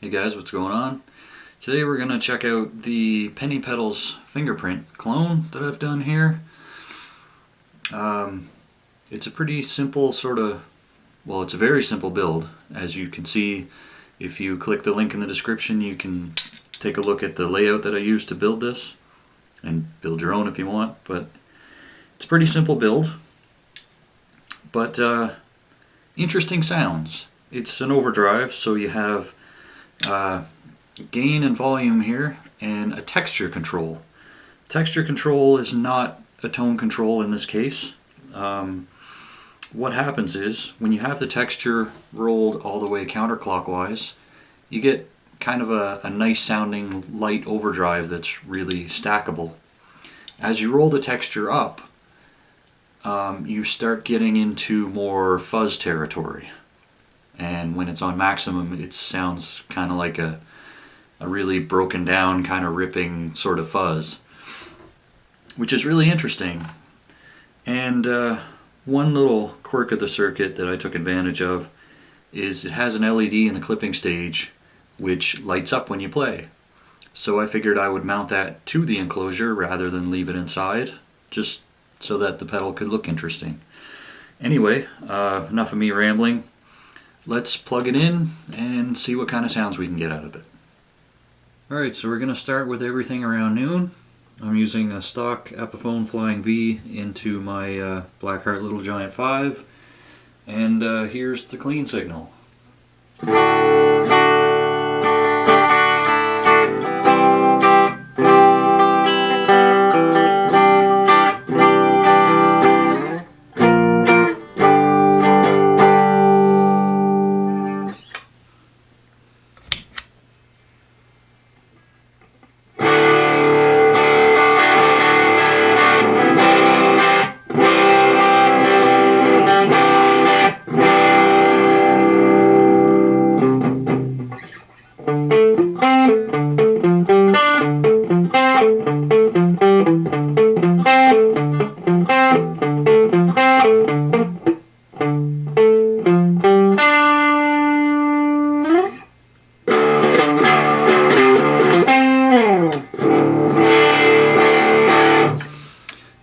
Hey guys, what's going on? Today we're going to check out the Penny Pedals Fingerprint clone that I've done here. It's a pretty simple it's a very simple build. As you can see, if you click the link in the description, you can take a look at the layout that I used to build this and build your own if you want, but it's a pretty simple build. But interesting sounds. It's an overdrive, so you have gain and volume here and a texture control. Texture control is not a tone control in this case. What happens is when you have the texture rolled all the way counterclockwise, you get kind of a nice sounding light overdrive that's really stackable. As you roll the texture up, you start getting into more fuzz territory. And when it's on maximum, it sounds kind of like a really broken down, kind of ripping sort of fuzz, which is really interesting. And one little quirk of the circuit that I took advantage of is it has an LED in the clipping stage which lights up when you play. So I figured I would mount that to the enclosure rather than leave it inside, just so that the pedal could look interesting. Anyway, enough of me rambling. Let's plug it in and see what kind of sounds we can get out of it. Alright, so we're going to start with everything around noon. I'm using a stock Epiphone Flying V into my Blackheart Little Giant 5, and here's the clean signal.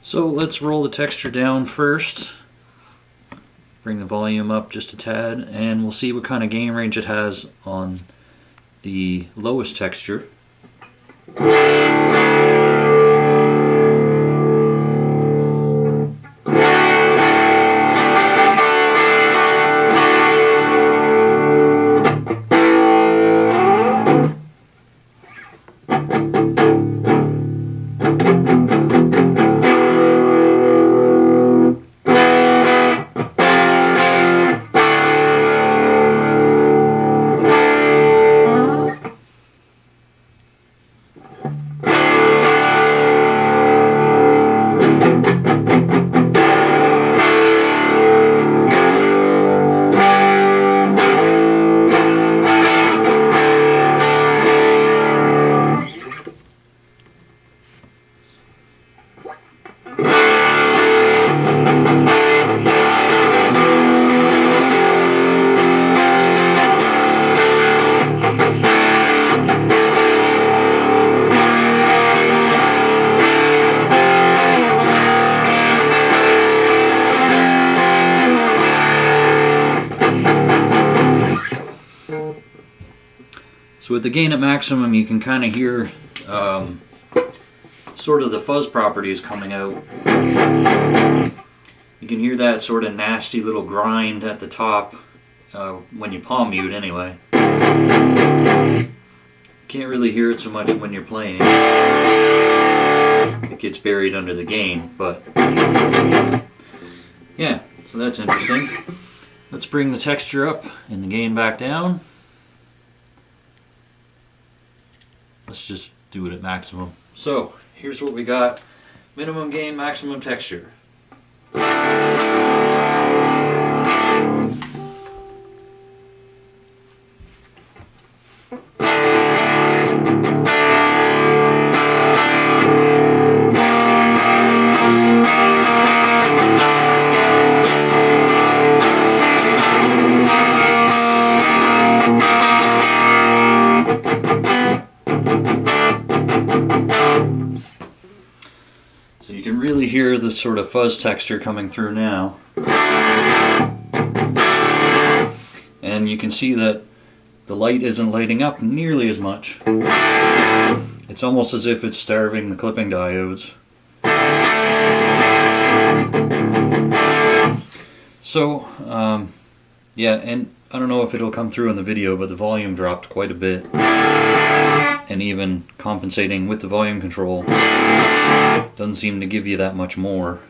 So let's roll the texture down first, bring the volume up just a tad, and we'll see what kind of gain range it has on the lowest texture. So with the gain at maximum, you can kind of hear sort of the fuzz properties coming out. You can hear that sort of nasty little grind at the top when you palm mute anyway. Can't really hear it so much when you're playing. It gets buried under the gain, but yeah, so that's interesting. Let's bring the texture up and the gain back down. Let's just do it at maximum. So here's what we got. Minimum gain, maximum texture. to hear the sort of fuzz texture coming through now. And you can see that the light isn't lighting up nearly as much. It's almost as if it's starving the clipping diodes. So, yeah, and I don't know if it'll come through in the video, but the volume dropped quite a bit. And even compensating with the volume control doesn't seem to give you that much more.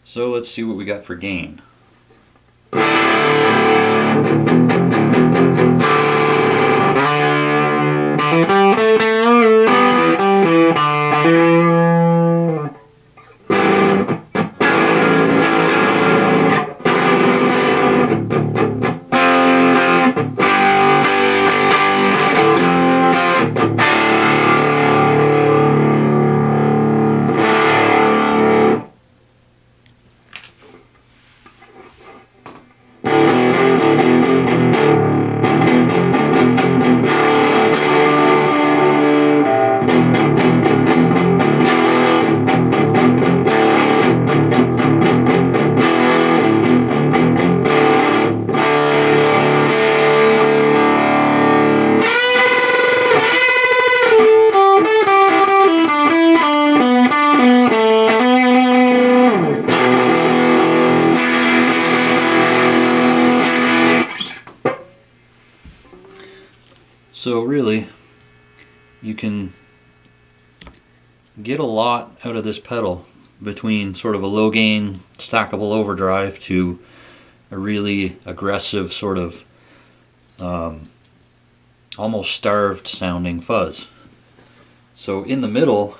So let's see what we got for gain. So really, you can get a lot out of this pedal, between sort of a low gain stackable overdrive to a really aggressive sort of almost starved sounding fuzz. So in the middle,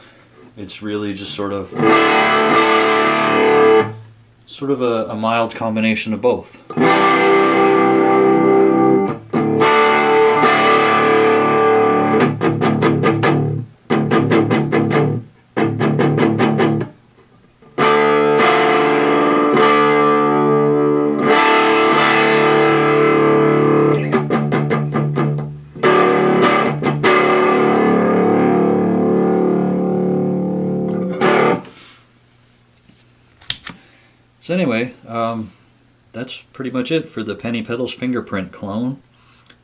it's really just sort of a mild combination of both. So anyway, that's pretty much it for the Penny Pedals Fingerprint clone.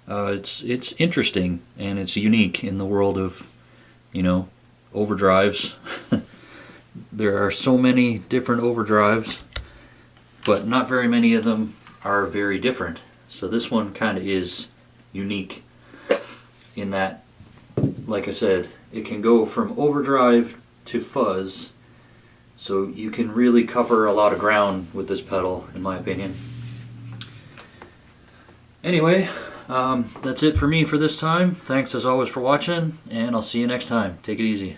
It's interesting and it's unique in the world of, you know, overdrives. There are so many different overdrives, but not very many of them are very different. So this one kind of is unique in that, like I said, it can go from overdrive to fuzz. So you can really cover a lot of ground with this pedal, in my opinion. Anyway, that's it for me for this time. Thanks as always for watching, and I'll see you next time. Take it easy.